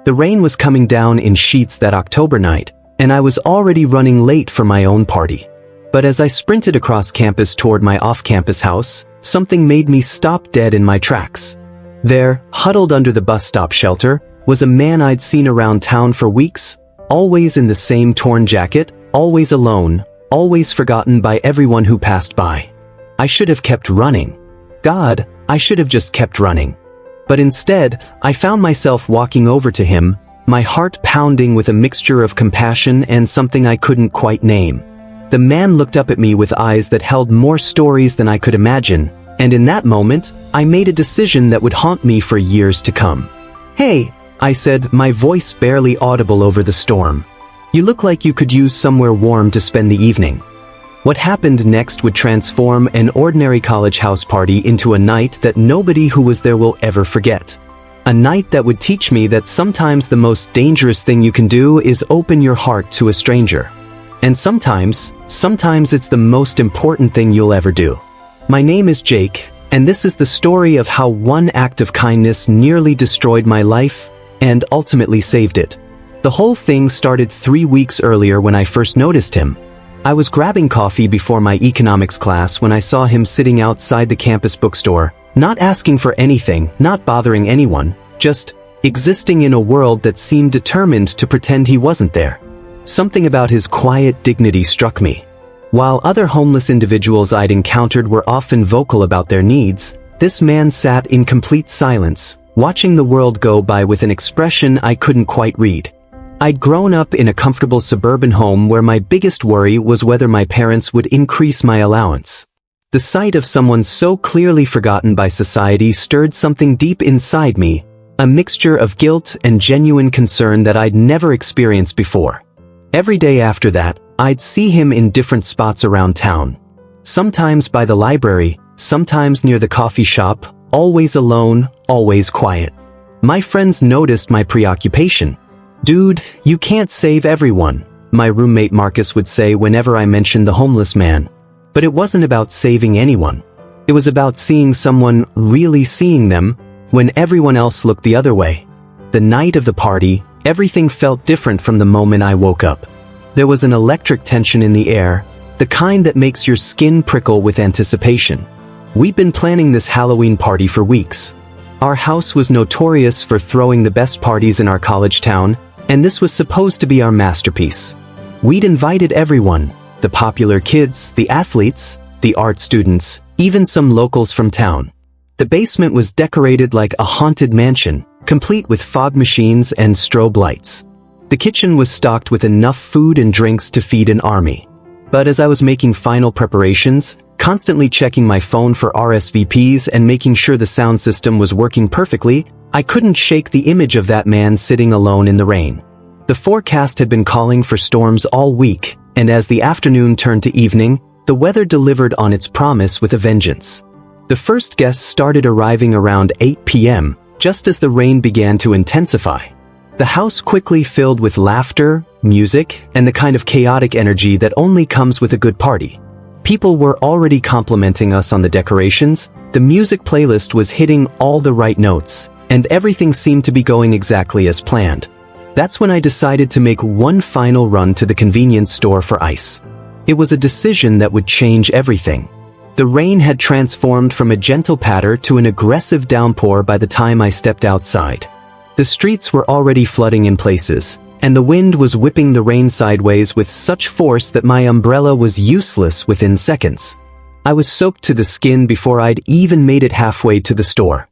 The rain was coming down in sheets that October night, and I was already running late for my own party. But as I sprinted across campus toward my off-campus house, something made me stop dead in my tracks. There, huddled under the bus stop shelter, was a man I'd seen around town for weeks, always in the same torn jacket, always alone, always forgotten by everyone who passed by. I should have kept running. God, I should have just kept running. But instead, I found myself walking over to him, my heart pounding with a mixture of compassion and something I couldn't quite name. The man looked up at me with eyes that held more stories than I could imagine, and in that moment, I made a decision that would haunt me for years to come. "Hey," I said, my voice barely audible over the storm. "You look like you could use somewhere warm to spend the evening." What happened next would transform an ordinary college house party into a night that nobody who was there will ever forget. A night that would teach me that sometimes the most dangerous thing you can do is open your heart to a stranger. And sometimes it's the most important thing you'll ever do. My name is Jake, and this is the story of how one act of kindness nearly destroyed my life and ultimately saved it. The whole thing started 3 weeks earlier when I first noticed him. I was grabbing coffee before my economics class when I saw him sitting outside the campus bookstore, not asking for anything, not bothering anyone, just existing in a world that seemed determined to pretend he wasn't there. Something about his quiet dignity struck me. While other homeless individuals I'd encountered were often vocal about their needs, this man sat in complete silence, watching the world go by with an expression I couldn't quite read. I'd grown up in a comfortable suburban home where my biggest worry was whether my parents would increase my allowance. The sight of someone so clearly forgotten by society stirred something deep inside me, a mixture of guilt and genuine concern that I'd never experienced before. Every day after that, I'd see him in different spots around town. Sometimes by the library, sometimes near the coffee shop, always alone, always quiet. My friends noticed my preoccupation. "Dude, you can't save everyone," my roommate Marcus would say whenever I mentioned the homeless man. But it wasn't about saving anyone. It was about seeing someone really seeing them when everyone else looked the other way. The night of the party, everything felt different from the moment I woke up. There was an electric tension in the air, the kind that makes your skin prickle with anticipation. We'd been planning this Halloween party for weeks. Our house was notorious for throwing the best parties in our college town, and this was supposed to be our masterpiece. We'd invited everyone, the popular kids, the athletes, the art students, even some locals from town. The basement was decorated like a haunted mansion, complete with fog machines and strobe lights. The kitchen was stocked with enough food and drinks to feed an army. But as I was making final preparations, constantly checking my phone for RSVPs and making sure the sound system was working perfectly, I couldn't shake the image of that man sitting alone in the rain. The forecast had been calling for storms all week, and as the afternoon turned to evening, the weather delivered on its promise with a vengeance. The first guests started arriving around 8 p.m., just as the rain began to intensify. The house quickly filled with laughter, music, and the kind of chaotic energy that only comes with a good party. People were already complimenting us on the decorations, the music playlist was hitting all the right notes, and everything seemed to be going exactly as planned. That's when I decided to make one final run to the convenience store for ice. It was a decision that would change everything. The rain had transformed from a gentle patter to an aggressive downpour by the time I stepped outside. The streets were already flooding in places, and the wind was whipping the rain sideways with such force that my umbrella was useless within seconds. I was soaked to the skin before I'd even made it halfway to the store.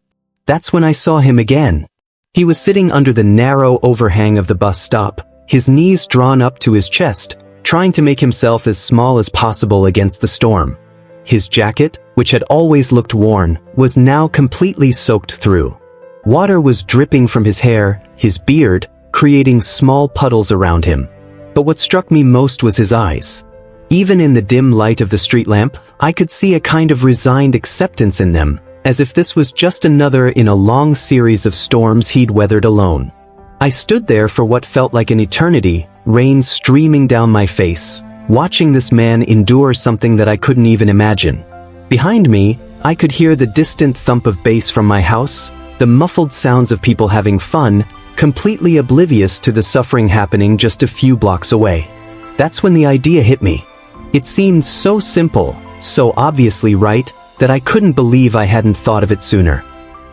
That's when I saw him again. He was sitting under the narrow overhang of the bus stop, his knees drawn up to his chest, trying to make himself as small as possible against the storm. His jacket, which had always looked worn, was now completely soaked through. Water was dripping from his hair, his beard, creating small puddles around him. But what struck me most was his eyes. Even in the dim light of the street lamp, I could see a kind of resigned acceptance in them, as if this was just another in a long series of storms he'd weathered alone. I stood there for what felt like an eternity, rain streaming down my face, watching this man endure something that I couldn't even imagine. Behind me, I could hear the distant thump of bass from my house, the muffled sounds of people having fun, completely oblivious to the suffering happening just a few blocks away. That's when the idea hit me. It seemed so simple, so obviously right, that I couldn't believe I hadn't thought of it sooner.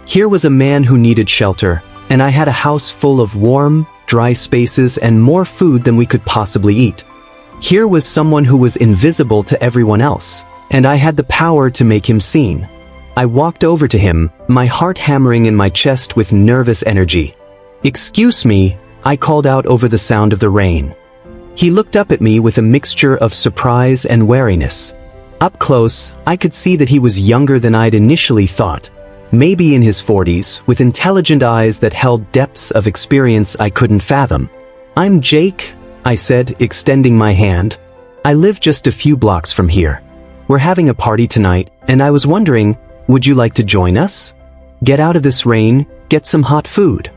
Here was a man who needed shelter, and I had a house full of warm, dry spaces and more food than we could possibly eat. Here was someone who was invisible to everyone else, and I had the power to make him seen. I walked over to him, my heart hammering in my chest with nervous energy. "Excuse me," I called out over the sound of the rain. He looked up at me with a mixture of surprise and wariness. Up close, I could see that he was younger than I'd initially thought. Maybe in his 40s, with intelligent eyes that held depths of experience I couldn't fathom. "I'm Jake," I said, extending my hand. "I live just a few blocks from here. We're having a party tonight, and I was wondering, would you like to join us? Get out of this rain, get some hot food."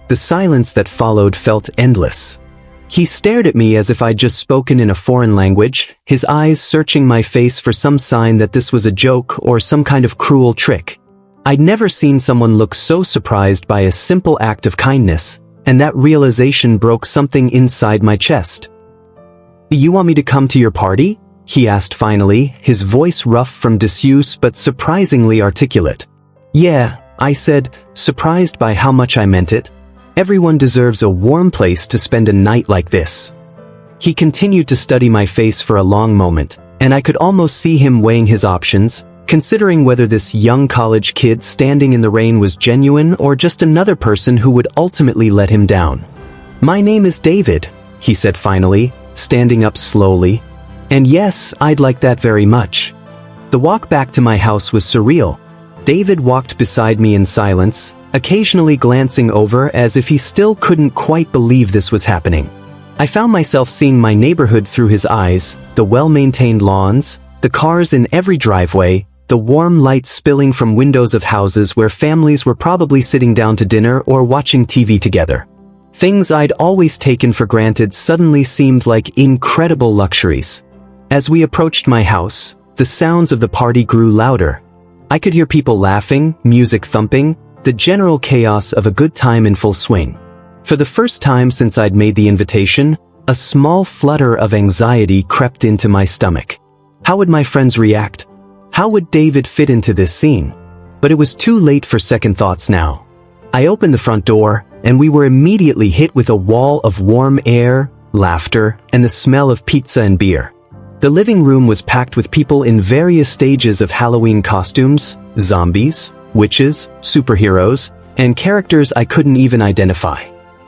The silence that followed felt endless. He stared at me as if I'd just spoken in a foreign language, his eyes searching my face for some sign that this was a joke or some kind of cruel trick. I'd never seen someone look so surprised by a simple act of kindness, and that realization broke something inside my chest. "You want me to come to your party?" he asked finally, his voice rough from disuse but surprisingly articulate. "Yeah," I said, surprised by how much I meant it. "Everyone deserves a warm place to spend a night like this." He continued to study my face for a long moment, and I could almost see him weighing his options, considering whether this young college kid standing in the rain was genuine or just another person who would ultimately let him down. "My name is David," he said finally, standing up slowly. "And yes, I'd like that very much." The walk back to my house was surreal. David walked beside me in silence, occasionally glancing over as if he still couldn't quite believe this was happening. I found myself seeing my neighborhood through his eyes, the well-maintained lawns, the cars in every driveway, the warm light spilling from windows of houses where families were probably sitting down to dinner or watching TV together. Things I'd always taken for granted suddenly seemed like incredible luxuries. As we approached my house, the sounds of the party grew louder. I could hear people laughing, music thumping, the general chaos of a good time in full swing. For the first time since I'd made the invitation, a small flutter of anxiety crept into my stomach. How would my friends react? How would David fit into this scene? But it was too late for second thoughts now. I opened the front door, and we were immediately hit with a wall of warm air, laughter, and the smell of pizza and beer. The living room was packed with people in various stages of Halloween costumes, zombies, witches, superheroes, and characters I couldn't even identify.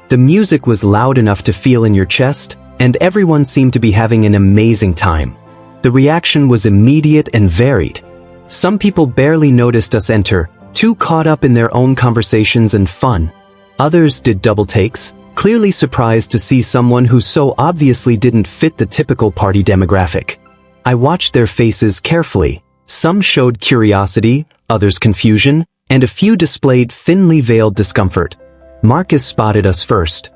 The music was loud enough to feel in your chest, and everyone seemed to be having an amazing time. The reaction was immediate and varied. Some people barely noticed us enter, too caught up in their own conversations and fun. Others did double takes, clearly surprised to see someone who so obviously didn't fit the typical party demographic. I watched their faces carefully. Some showed curiosity, others confusion, and a few displayed thinly veiled discomfort. Marcus spotted us first.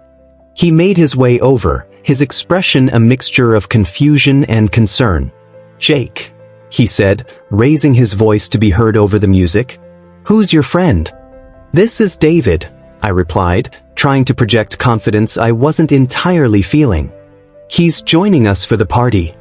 He made his way over, his expression a mixture of confusion and concern. "Jake," he said, raising his voice to be heard over the music. "Who's your friend?" "This is David," I replied, trying to project confidence I wasn't entirely feeling. "He's joining us for the party."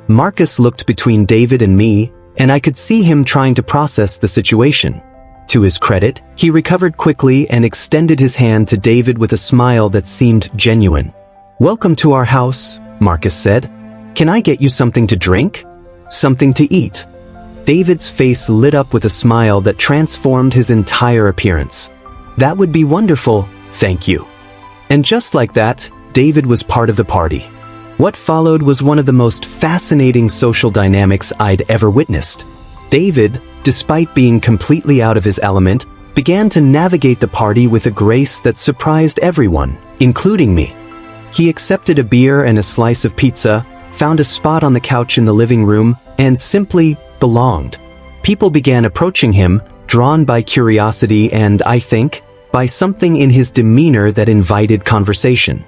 Marcus looked between David and me, and I could see him trying to process the situation. To his credit, he recovered quickly and extended his hand to David with a smile that seemed genuine. "Welcome to our house," Marcus said. "Can I get you something to drink? Something to eat?" David's face lit up with a smile that transformed his entire appearance. "That would be wonderful, thank you." And just like that, David was part of the party. What followed was one of the most fascinating social dynamics I'd ever witnessed. David, despite being completely out of his element, began to navigate the party with a grace that surprised everyone, including me. He accepted a beer and a slice of pizza, found a spot on the couch in the living room, and simply belonged. People began approaching him, drawn by curiosity and, I think, by something in his demeanor that invited conversation.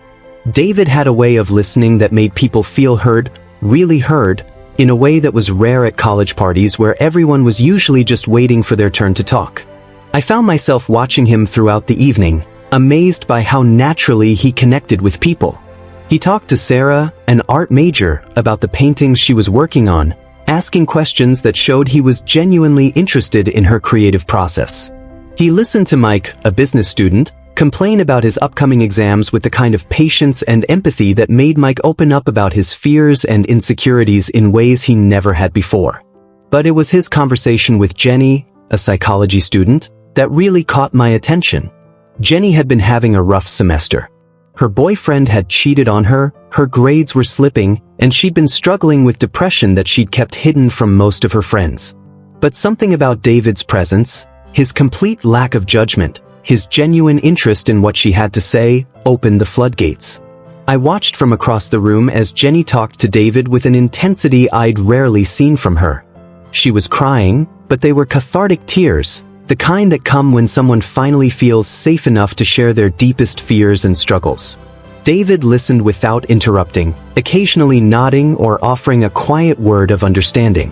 David had a way of listening that made people feel heard, really heard, in a way that was rare at college parties where everyone was usually just waiting for their turn to talk. I found myself watching him throughout the evening, amazed by how naturally he connected with people. He talked to Sarah, an art major, about the paintings she was working on, asking questions that showed he was genuinely interested in her creative process. He listened to Mike, a business student, complain about his upcoming exams with the kind of patience and empathy that made Mike open up about his fears and insecurities in ways he never had before. But it was his conversation with Jenny, a psychology student, that really caught my attention. Jenny had been having a rough semester. Her boyfriend had cheated on her, her grades were slipping, and she'd been struggling with depression that she'd kept hidden from most of her friends. But something about David's presence, his complete lack of judgment, his genuine interest in what she had to say, opened the floodgates. I watched from across the room as Jenny talked to David with an intensity I'd rarely seen from her. She was crying, but they were cathartic tears, the kind that come when someone finally feels safe enough to share their deepest fears and struggles. David listened without interrupting, occasionally nodding or offering a quiet word of understanding.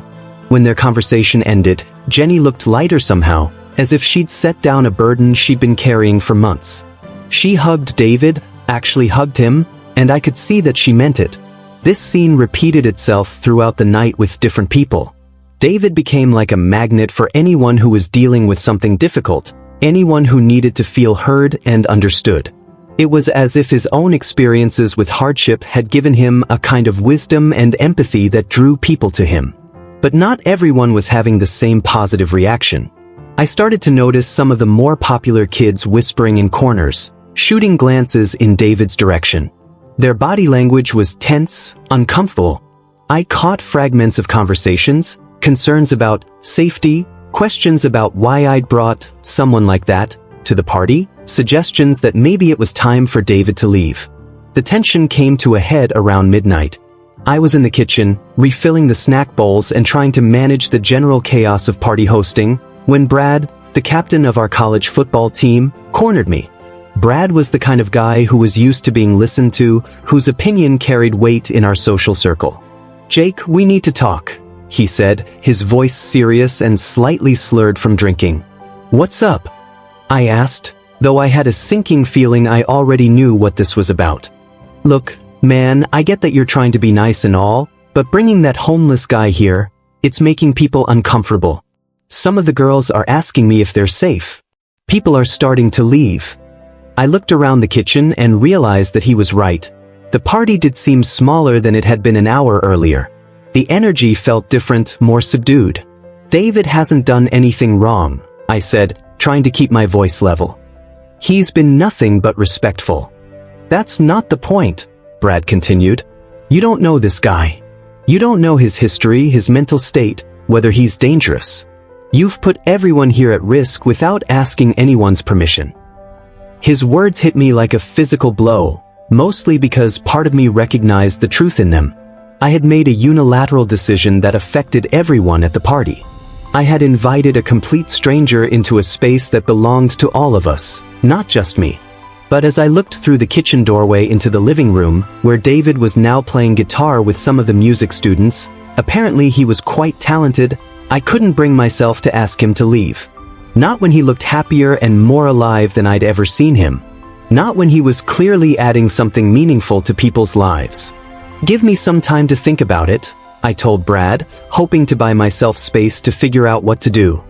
When their conversation ended, Jenny looked lighter somehow, as if she'd set down a burden she'd been carrying for months. She hugged David, actually hugged him, and I could see that she meant it. This scene repeated itself throughout the night with different people. David became like a magnet for anyone who was dealing with something difficult, anyone who needed to feel heard and understood. It was as if his own experiences with hardship had given him a kind of wisdom and empathy that drew people to him. But not everyone was having the same positive reaction. I started to notice some of the more popular kids whispering in corners, shooting glances in David's direction. Their body language was tense, uncomfortable. I caught fragments of conversations, concerns about safety, questions about why I'd brought someone like that to the party, suggestions that maybe it was time for David to leave. The tension came to a head around midnight. I was in the kitchen, refilling the snack bowls and trying to manage the general chaos of party hosting, when Brad, the captain of our college football team, cornered me. Brad was the kind of guy who was used to being listened to, whose opinion carried weight in our social circle. "Jake, we need to talk," he said, his voice serious and slightly slurred from drinking. "What's up?" I asked, though I had a sinking feeling I already knew what this was about. "Look, man, I get that you're trying to be nice and all, but bringing that homeless guy here, it's making people uncomfortable. Some of the girls are asking me if they're safe. People are starting to leave." I looked around the kitchen and realized that he was right. The party did seem smaller than it had been an hour earlier. The energy felt different, more subdued. "David hasn't done anything wrong," I said, trying to keep my voice level. "He's been nothing but respectful." "That's not the point," Brad continued. "You don't know this guy. You don't know his history, his mental state, whether he's dangerous. You've put everyone here at risk without asking anyone's permission." His words hit me like a physical blow, mostly because part of me recognized the truth in them. I had made a unilateral decision that affected everyone at the party. I had invited a complete stranger into a space that belonged to all of us, not just me. But as I looked through the kitchen doorway into the living room, where David was now playing guitar with some of the music students, apparently he was quite talented, I couldn't bring myself to ask him to leave. Not when he looked happier and more alive than I'd ever seen him. Not when he was clearly adding something meaningful to people's lives. "Give me some time to think about it," I told Brad, hoping to buy myself space to figure out what to do.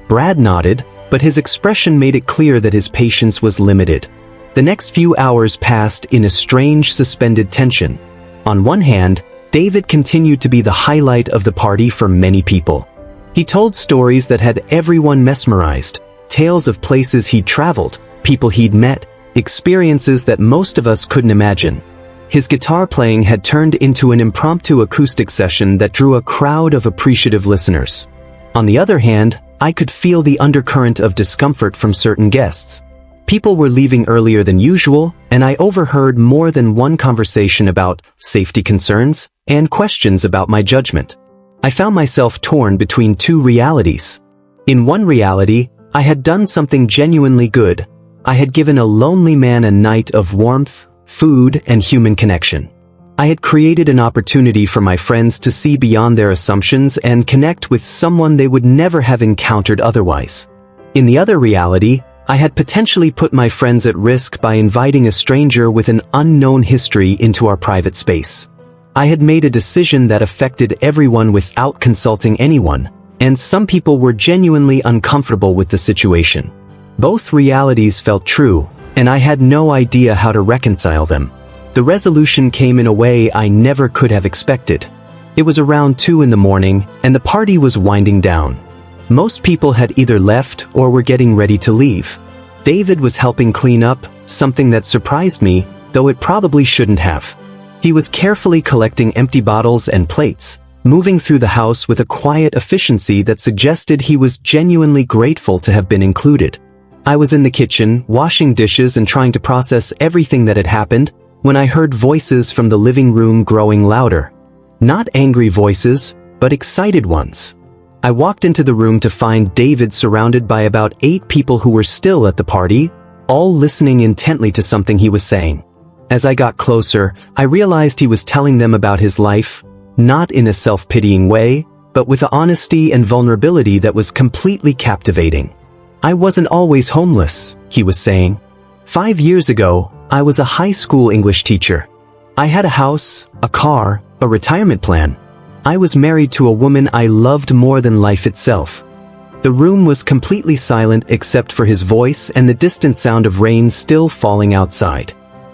Brad nodded, but his expression made it clear that his patience was limited. The next few hours passed in a strange suspended tension. On one hand, David continued to be the highlight of the party for many people. He told stories that had everyone mesmerized, tales of places he'd traveled, people he'd met, experiences that most of us couldn't imagine. His guitar playing had turned into an impromptu acoustic session that drew a crowd of appreciative listeners. On the other hand, I could feel the undercurrent of discomfort from certain guests. People were leaving earlier than usual, and I overheard more than one conversation about safety concerns and questions about my judgment. I found myself torn between two realities. In one reality, I had done something genuinely good. I had given a lonely man a night of warmth, food, and human connection. I had created an opportunity for my friends to see beyond their assumptions and connect with someone they would never have encountered otherwise. In the other reality, I had potentially put my friends at risk by inviting a stranger with an unknown history into our private space. I had made a decision that affected everyone without consulting anyone, and some people were genuinely uncomfortable with the situation. Both realities felt true, and I had no idea how to reconcile them. The resolution came in a way I never could have expected. It was around 2 in the morning, and the party was winding down. Most people had either left or were getting ready to leave. David was helping clean up, something that surprised me, though it probably shouldn't have. He was carefully collecting empty bottles and plates, moving through the house with a quiet efficiency that suggested he was genuinely grateful to have been included. I was in the kitchen, washing dishes and trying to process everything that had happened, when I heard voices from the living room growing louder. Not angry voices, but excited ones. I walked into the room to find David surrounded by about 8 people who were still at the party, all listening intently to something he was saying. As I got closer, I realized he was telling them about his life, not in a self-pitying way, but with an honesty and vulnerability that was completely captivating. I wasn't always homeless, he was saying. 5 years ago, I was a high school English teacher. I had a house, a car, a retirement plan. I was married to a woman I loved more than life itself. The room was completely silent except for his voice and the distant sound of rain still falling outside.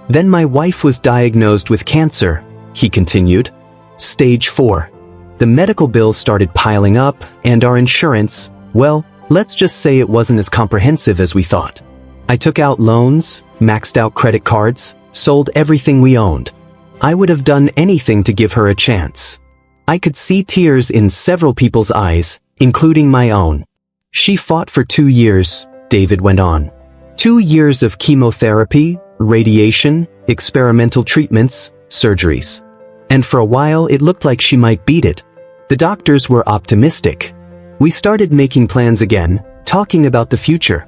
Then my wife was diagnosed with cancer, he continued. Stage 4. The medical bills started piling up, and our insurance, well, let's just say it wasn't as comprehensive as we thought. I took out loans, maxed out credit cards, sold everything we owned. I would have done anything to give her a chance. I could see tears in several people's eyes, including my own. She fought for 2 years, David went on. 2 years of chemotherapy, radiation, experimental treatments, surgeries. And for a while it looked like she might beat it. The doctors were optimistic. We started making plans again, talking about the future.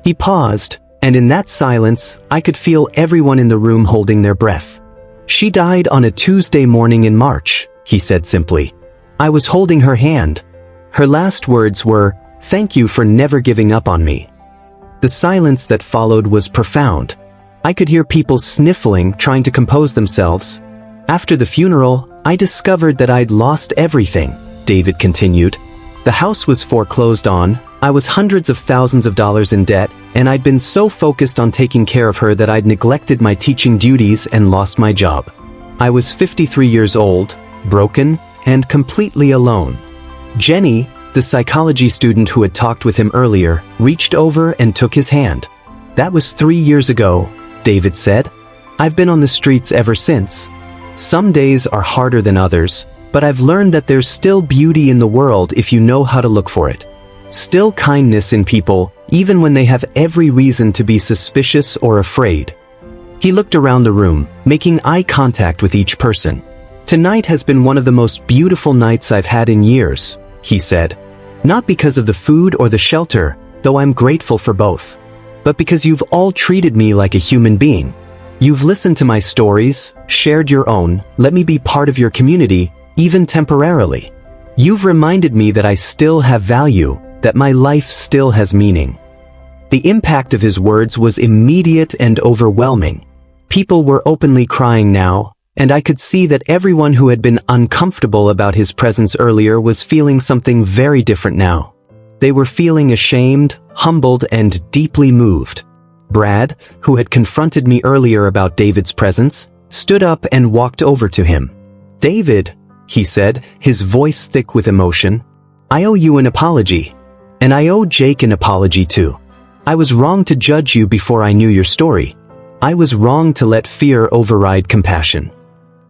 He paused, and in that silence, I could feel everyone in the room holding their breath. She died on a Tuesday morning in March, he said simply. I was holding her hand. Her last words were, "Thank you for never giving up on me." The silence that followed was profound. I could hear people sniffling, trying to compose themselves. After the funeral, I discovered that I'd lost everything, David continued. The house was foreclosed on, I was hundreds of thousands of dollars in debt, and I'd been so focused on taking care of her that I'd neglected my teaching duties and lost my job. I was 53 years old, broken, and completely alone. Jenny, the psychology student who had talked with him earlier, reached over and took his hand. That was 3 years ago, David said. I've been on the streets ever since. Some days are harder than others, but I've learned that there's still beauty in the world if you know how to look for it. Still kindness in people, even when they have every reason to be suspicious or afraid. He looked around the room, making eye contact with each person. Tonight has been one of the most beautiful nights I've had in years, he said. Not because of the food or the shelter, though I'm grateful for both, but because you've all treated me like a human being. You've listened to my stories, shared your own, let me be part of your community, even temporarily. You've reminded me that I still have value, that my life still has meaning. The impact of his words was immediate and overwhelming. People were openly crying now, and I could see that everyone who had been uncomfortable about his presence earlier was feeling something very different now. They were feeling ashamed, humbled, and deeply moved. Brad, who had confronted me earlier about David's presence, stood up and walked over to him. "David," he said, his voice thick with emotion, "I owe you an apology. And I owe Jake an apology too. I was wrong to judge you before I knew your story. I was wrong to let fear override compassion."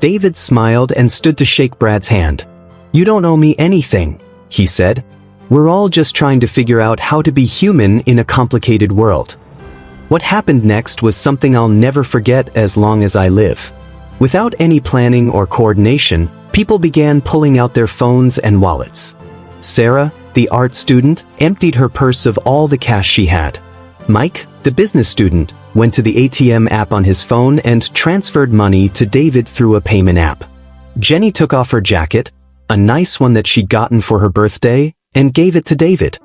David smiled and stood to shake Brad's hand. "You don't owe me anything," he said. "We're all just trying to figure out how to be human in a complicated world." What happened next was something I'll never forget as long as I live. Without any planning or coordination, people began pulling out their phones and wallets. Sarah, the art student, emptied her purse of all the cash she had. Mike, the business student, went to the ATM app on his phone and transferred money to David through a payment app. Jenny took off her jacket, a nice one that she'd gotten for her birthday, and gave it to David.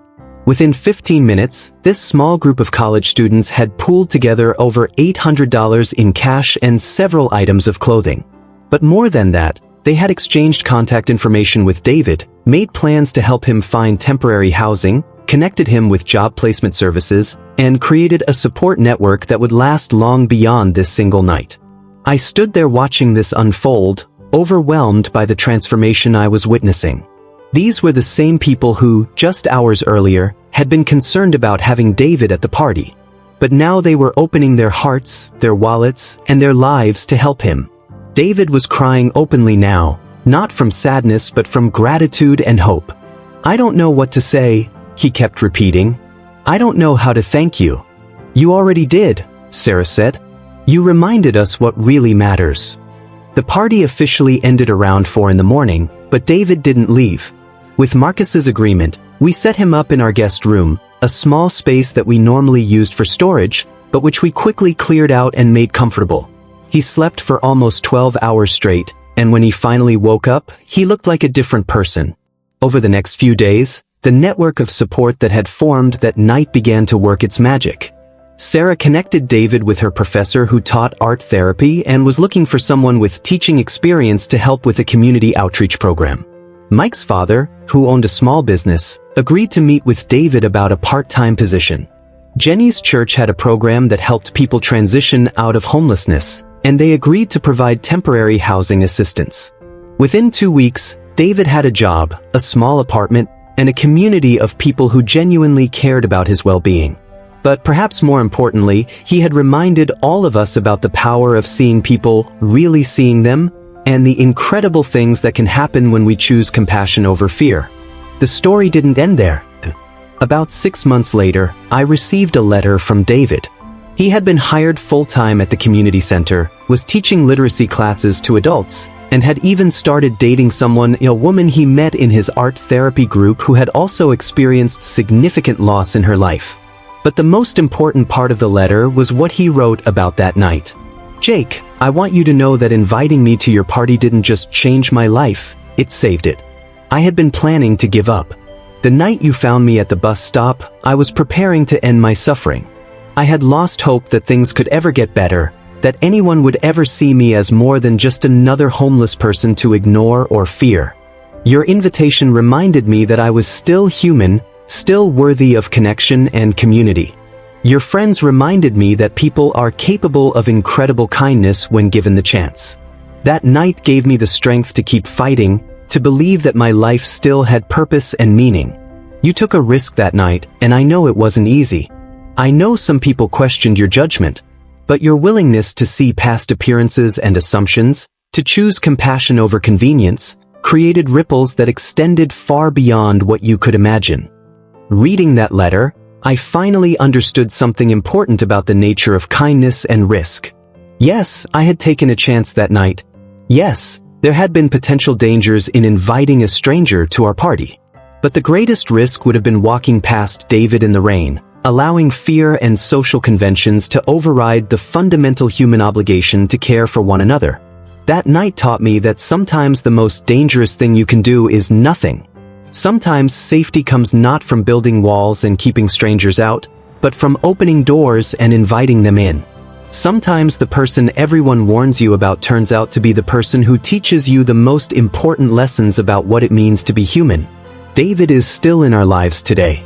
Within 15 minutes, this small group of college students had pooled together over $800 in cash and several items of clothing. But more than that, they had exchanged contact information with David, made plans to help him find temporary housing, connected him with job placement services, and created a support network that would last long beyond this single night. I stood there watching this unfold, overwhelmed by the transformation I was witnessing. These were the same people who, just hours earlier, had been concerned about having David at the party. But now they were opening their hearts, their wallets, and their lives to help him. David was crying openly now, not from sadness but from gratitude and hope. "I don't know what to say," he kept repeating. "I don't know how to thank you." "You already did," Sarah said. "You reminded us what really matters." The party officially ended around 4 in the morning, but David didn't leave. With Marcus's agreement, we set him up in our guest room, a small space that we normally used for storage, but which we quickly cleared out and made comfortable. He slept for almost 12 hours straight, and when he finally woke up, he looked like a different person. Over the next few days, the network of support that had formed that night began to work its magic. Sarah connected David with her professor who taught art therapy and was looking for someone with teaching experience to help with a community outreach program. Mike's father, who owned a small business, agreed to meet with David about a part-time position. Jenny's church had a program that helped people transition out of homelessness, and they agreed to provide temporary housing assistance. Within 2 weeks, David had a job, a small apartment, and a community of people who genuinely cared about his well-being. But perhaps more importantly, he had reminded all of us about the power of seeing people, really seeing them, and the incredible things that can happen when we choose compassion over fear. The story didn't end there. About 6 months later, I received a letter from David. He had been hired full-time at the community center, was teaching literacy classes to adults, and had even started dating someone, a woman he met in his art therapy group who had also experienced significant loss in her life. But the most important part of the letter was what he wrote about that night. "Jake, I want you to know that inviting me to your party didn't just change my life, it saved it. I had been planning to give up. The night you found me at the bus stop, I was preparing to end my suffering. I had lost hope that things could ever get better, that anyone would ever see me as more than just another homeless person to ignore or fear. Your invitation reminded me that I was still human, still worthy of connection and community. Your friends reminded me that people are capable of incredible kindness when given the chance. That night gave me the strength to keep fighting, to believe that my life still had purpose and meaning. You took a risk that night, and I know it wasn't easy. I know some people questioned your judgment, but your willingness to see past appearances and assumptions, to choose compassion over convenience, created ripples that extended far beyond what you could imagine." Reading that letter, I finally understood something important about the nature of kindness and risk. Yes, I had taken a chance that night. Yes, there had been potential dangers in inviting a stranger to our party. But the greatest risk would have been walking past David in the rain, allowing fear and social conventions to override the fundamental human obligation to care for one another. That night taught me that sometimes the most dangerous thing you can do is nothing. Sometimes safety comes not from building walls and keeping strangers out, but from opening doors and inviting them in. Sometimes the person everyone warns you about turns out to be the person who teaches you the most important lessons about what it means to be human. David is still in our lives today.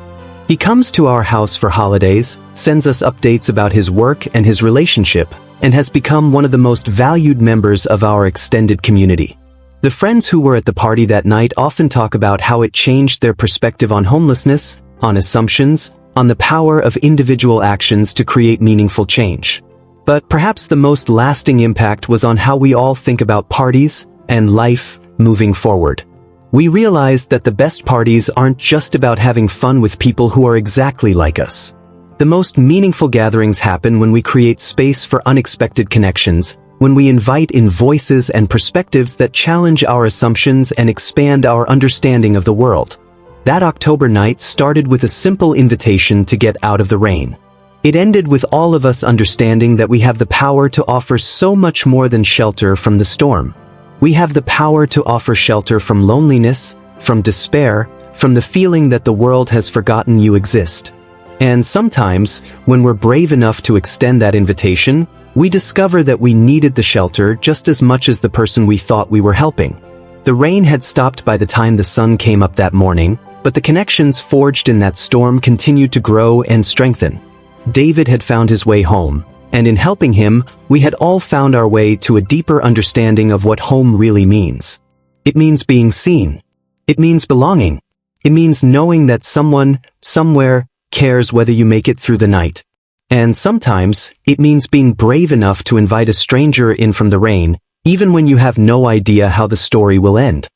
He comes to our house for holidays, sends us updates about his work and his relationship, and has become one of the most valued members of our extended community. The friends who were at the party that night often talk about how it changed their perspective on homelessness, on assumptions, on the power of individual actions to create meaningful change. But perhaps the most lasting impact was on how we all think about parties and life moving forward. We realized that the best parties aren't just about having fun with people who are exactly like us. The most meaningful gatherings happen when we create space for unexpected connections, when we invite in voices and perspectives that challenge our assumptions and expand our understanding of the world. That October night started with a simple invitation to get out of the rain. It ended with all of us understanding that we have the power to offer so much more than shelter from the storm. We have the power to offer shelter from loneliness, from despair, from the feeling that the world has forgotten you exist. And sometimes, when we're brave enough to extend that invitation, we discover that we needed the shelter just as much as the person we thought we were helping. The rain had stopped by the time the sun came up that morning, but the connections forged in that storm continued to grow and strengthen. David had found his way home, and in helping him, we had all found our way to a deeper understanding of what home really means. It means being seen. It means belonging. It means knowing that someone, somewhere, cares whether you make it through the night. And sometimes, it means being brave enough to invite a stranger in from the rain, even when you have no idea how the story will end.